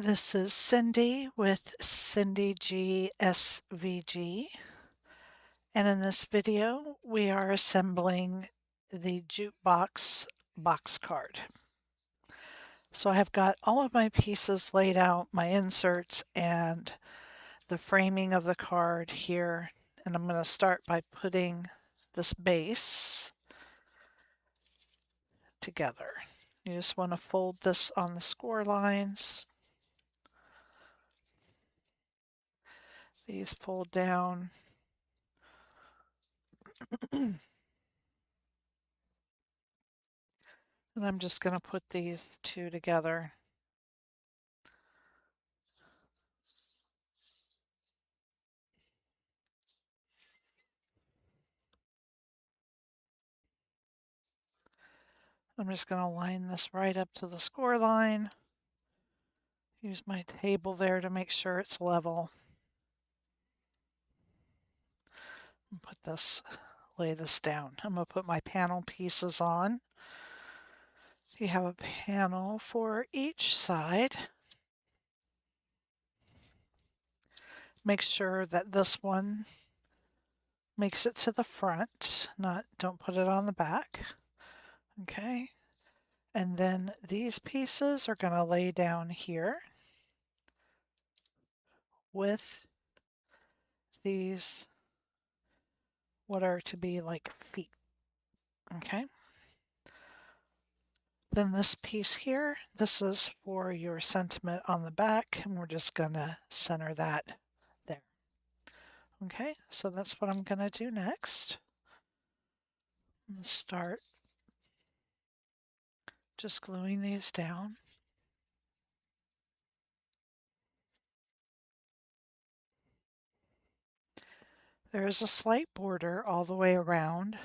This is Cyndy with Cyndy G SVG, and in this video we are assembling the Jukebox box card. So I have got all of my pieces laid out, my inserts and the framing of the card here, and I'm going to start by putting this base together. You just want to fold this on the score lines. These fold down. And I'm just going to put these two together. I'm just going to line this right up to the score line. Use my table there to make sure it's level. And lay this down. I'm going to put my panel pieces on. You have a panel for each side. Make sure that this one makes it to the front, don't put it on the back. Okay. And then these pieces are going to lay down here with these, what are to be like feet. Okay. Then this piece here, this is for your sentiment on the back, and we're just going to center that there. Okay, so that's what I'm going to do next. I'm going to start just gluing these down. There is a slight border all the way around.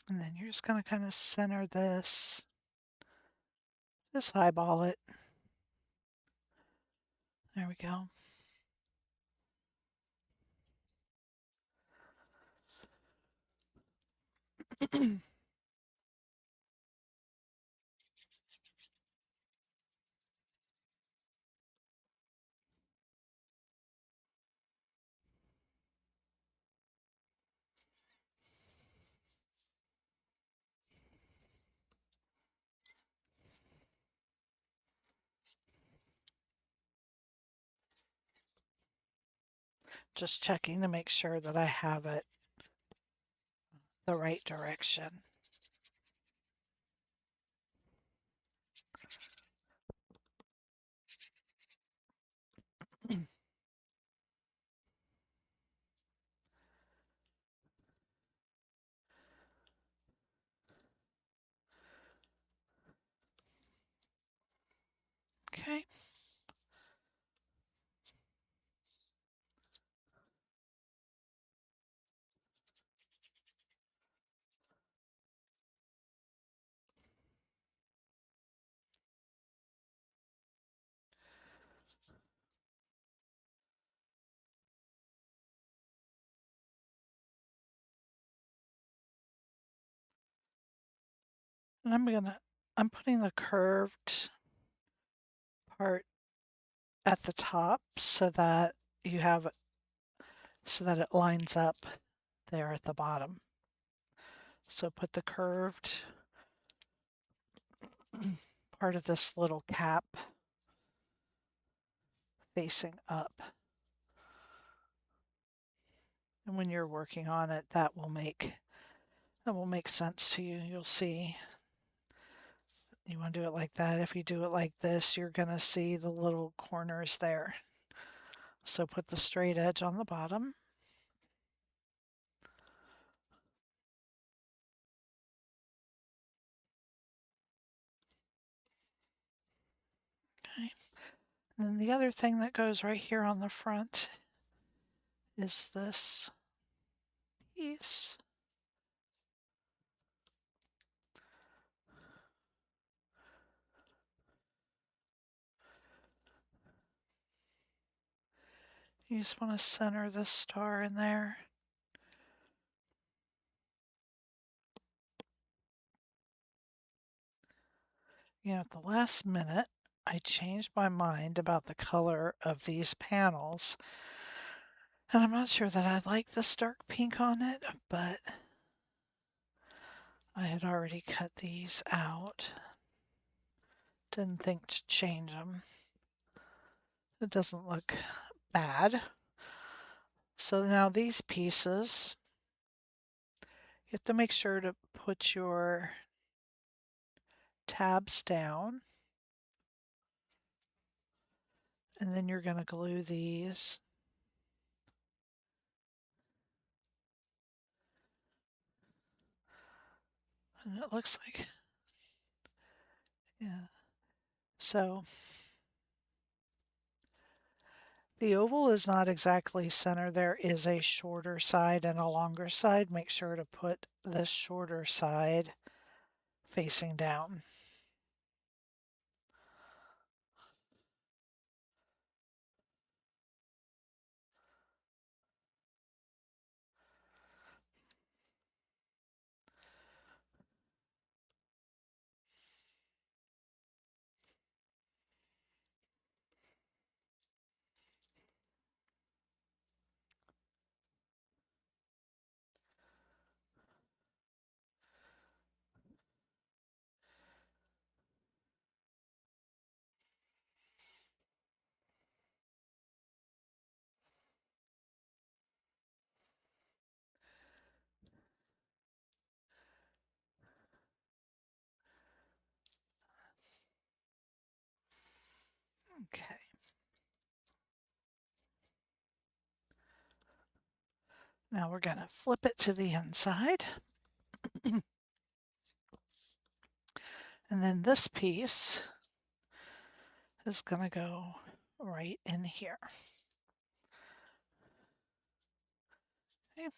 And then you're just going to kind of center this, just eyeball it. There we go. Just checking to make sure that I have it the right direction. Okay. And I'm putting the curved part at the top so that it lines up there at the bottom. So put the curved part of this little cap facing up. And when you're working on it, that will make sense to you. You'll see. You want to do it like that. If you do it like this, you're going to see the little corners there. So put the straight edge on the bottom. Okay. And then the other thing that goes right here on the front is this piece. You just want to center this star in there. You know, at the last minute, I changed my mind about the color of these panels. And I'm not sure that I like this dark pink on it, but I had already cut these out. Didn't think to change them. It doesn't look bad. So now these pieces, you have to make sure to put your tabs down. And then you're going to glue these. And it looks like, yeah. So the oval is not exactly center. There is a shorter side and a longer side. Make sure to put the shorter side facing down. Okay. Now we're going to flip it to the inside. And then this piece is going to go right in here. Okay.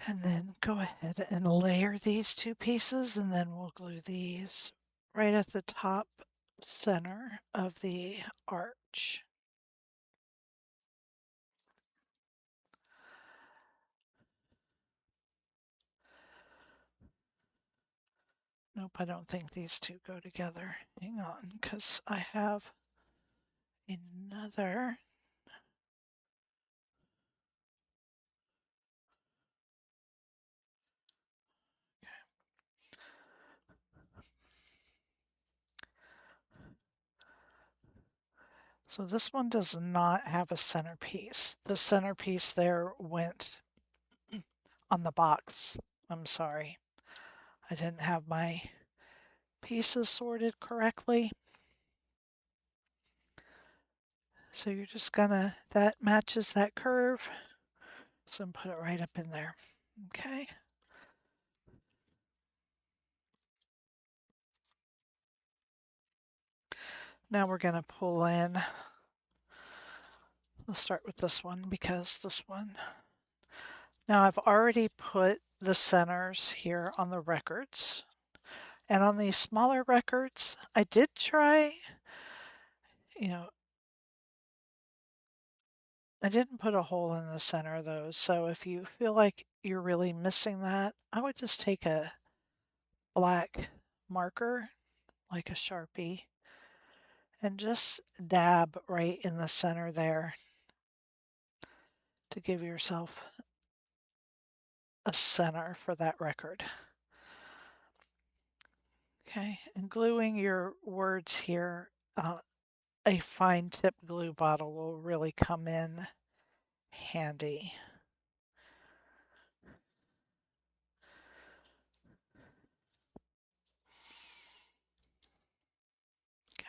And then go ahead and layer these two pieces, and then we'll glue these right at the top center of the arch. Nope, I don't think these two go together. Hang on, because I have another. So this one does not have a centerpiece. The centerpiece there went on the box. I'm sorry. I didn't have my pieces sorted correctly. So you're just gonna, that matches that curve. So I'm put it right up in there. Okay. Now we're gonna pull in, let's start with this one because this one, now I've already put the centers here on the records. And on these smaller records, I did try, you know, I didn't put a hole in the center of those. So if you feel like you're really missing that, I would just take a black marker, like a Sharpie, and just dab right in the center there to give yourself a center for that record. Okay, and gluing your words here, a fine tip glue bottle will really come in handy.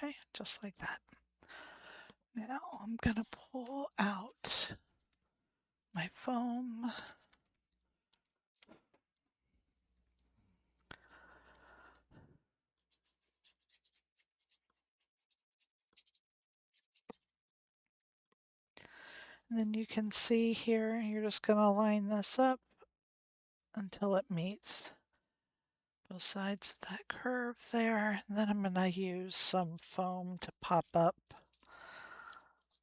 Okay, just like that. Now I'm going to pull out my foam. And then you can see here, you're just going to line this up until it meets both sides of that curve there. And then I'm going to use some foam to pop up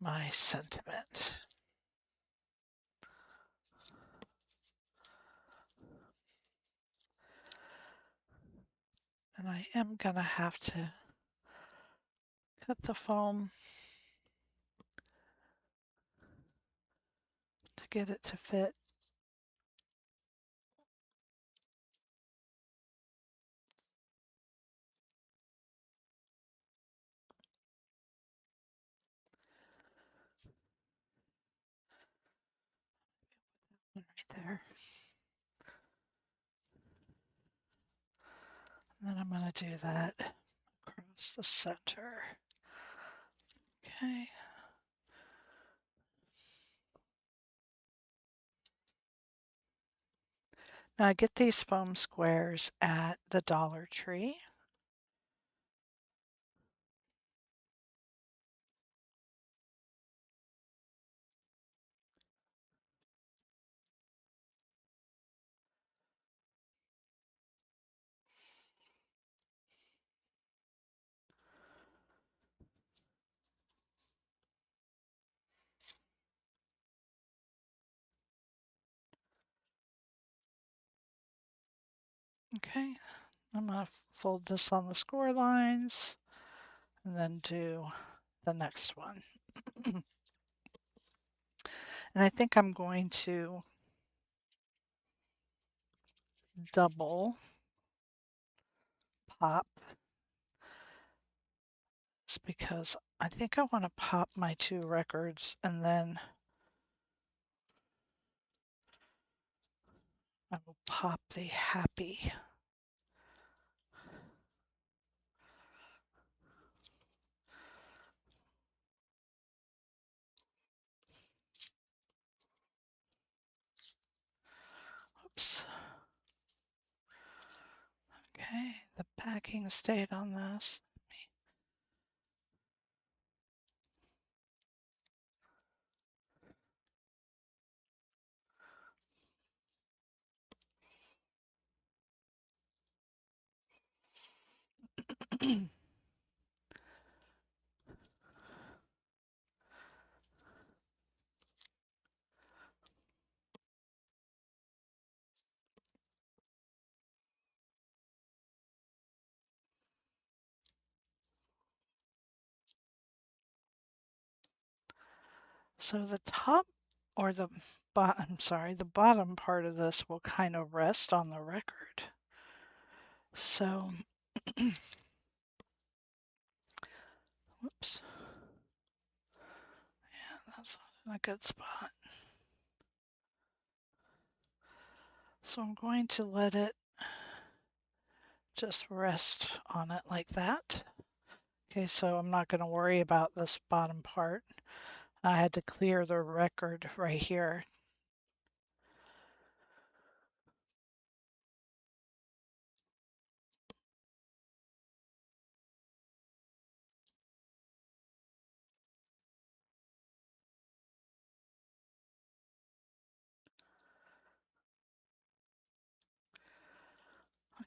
my sentiment. And I am going to have to cut the foam to get it to fit. Right there. And then I'm going to do that across the center. Okay. Now I get these foam squares at the Dollar Tree. Okay, I'm going to fold this on the score lines and then do the next one. And I think I'm going to double pop. It's because I think I want to pop my two records and then I will pop the happy. Oops. Okay, the backing stayed on this. So the top or the bottom, the bottom part of this will kind of rest on the record. So, whoops. Yeah, that's not in a good spot. So I'm going to let it just rest on it like that. Okay, so I'm not going to worry about this bottom part. I had to clear the record right here.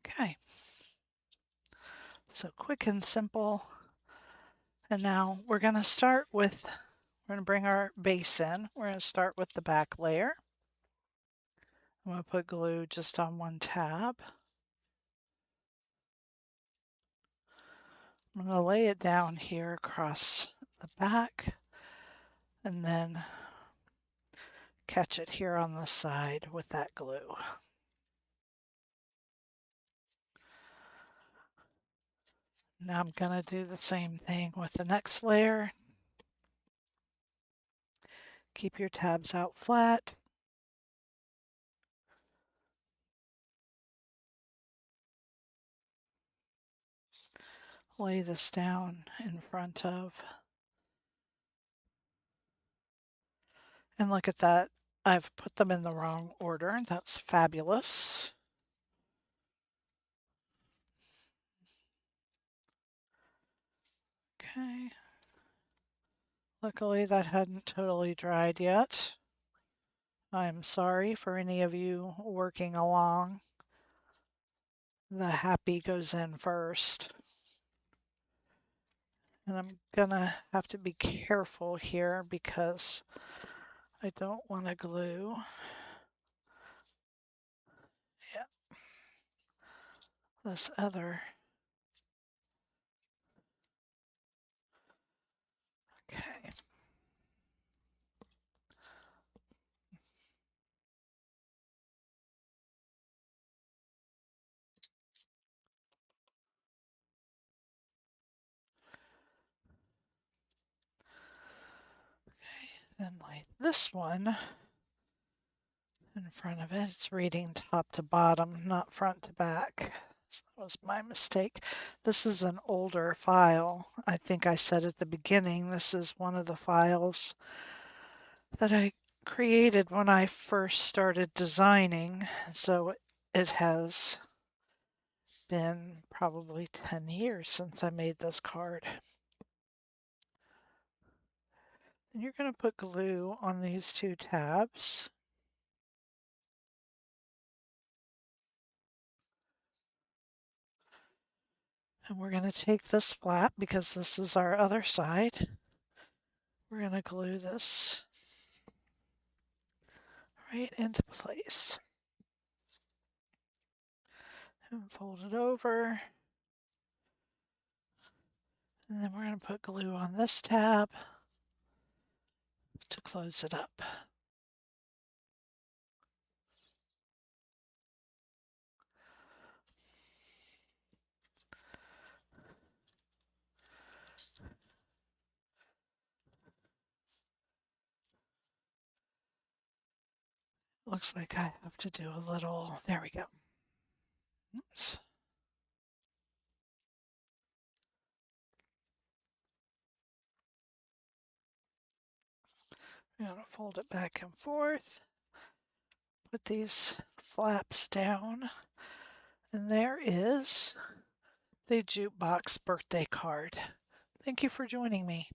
Okay, so quick and simple. And now we're going to start with, we're going to bring our base in. We're going to start with the back layer. I'm going to put glue just on one tab. I'm going to lay it down here across the back and then catch it here on the side with that glue. Now I'm going to do the same thing with the next layer. Keep your tabs out flat. lay this down in front of. And look at that. I've put them in the wrong order. That's fabulous. Okay. Luckily that hadn't totally dried yet. I'm sorry for any of you working along. The happy goes in first. And I'm gonna have to be careful here because I don't want to glue. Yeah. This other. Okay. Then like this one in front of it, it's reading top to bottom, not front to back. So that was my mistake. This is an older file. I think I said at the beginning, this is one of the files that I created when I first started designing. So it has been probably 10 years since I made this card. Then you're going to put glue on these two tabs. And we're going to take this flap because this is our other side. We're going to glue this right into place. And fold it over. And then we're going to put glue on this tab to close it up. Looks like I have to do a little, there we go. Oops. I'm going to fold it back and forth, put these flaps down, and there is the Jukebox birthday card. Thank you for joining me.